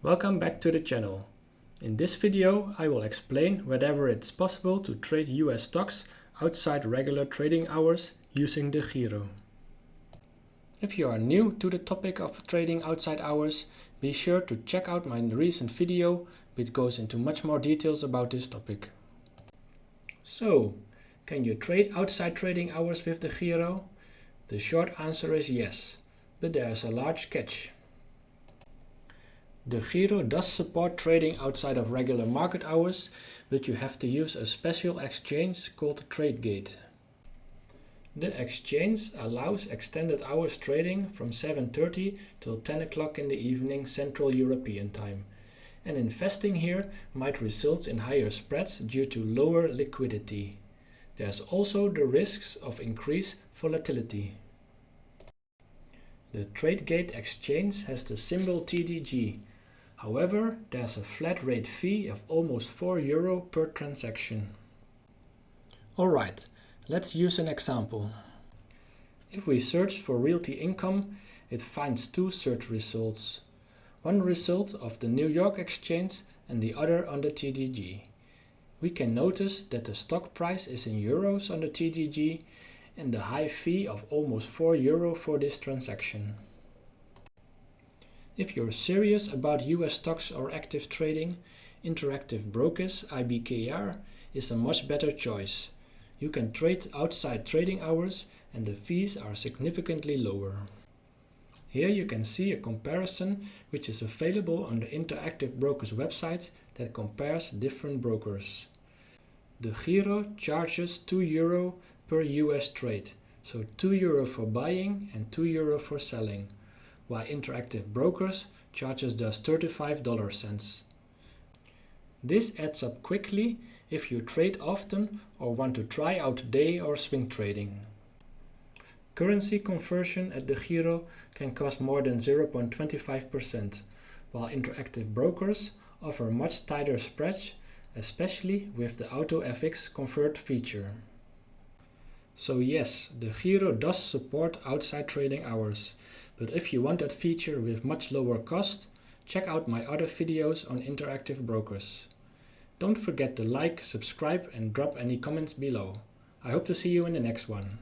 Welcome back to the channel. In this video I will explain whether it's possible to trade US stocks outside regular trading hours using DEGIRO. If you are new to the topic of trading outside hours, be sure to check out my recent video which goes into much more details about this topic. So, can you trade outside trading hours with DEGIRO? The short answer is yes, but there is a large catch. DEGIRO does support trading outside of regular market hours, but you have to use a special exchange called Tradegate. The exchange allows extended hours trading from 7:30 till 10 o'clock in the evening Central European time, and investing here might result in higher spreads due to lower liquidity. There's also the risks of increased volatility. The Tradegate exchange has the symbol TDG. However, there's a flat rate fee of almost €4 per transaction. Alright, let's use an example. If we search for Realty income, it finds two search results. One result of the New York exchange and the other on the TDG. We can notice that the stock price is in euros on the TDG and the high fee of almost €4 for this transaction. If you're serious about US stocks or active trading, Interactive Brokers IBKR is a much better choice. You can trade outside trading hours and the fees are significantly lower. Here you can see a comparison which is available on the Interactive Brokers website that compares different brokers. DEGIRO charges €2 per US trade, so €2 for buying and €2 for selling, while Interactive Brokers charges just 35 cents. This adds up quickly if you trade often or want to try out day or swing trading. Currency conversion at DEGIRO can cost more than 0.25%, while Interactive Brokers offer much tighter spreads, especially with the Auto FX convert feature. So yes, DEGIRO does support outside trading hours, but if you want that feature with much lower cost, check out my other videos on Interactive Brokers. Don't forget to like, subscribe and drop any comments below. I hope to see you in the next one.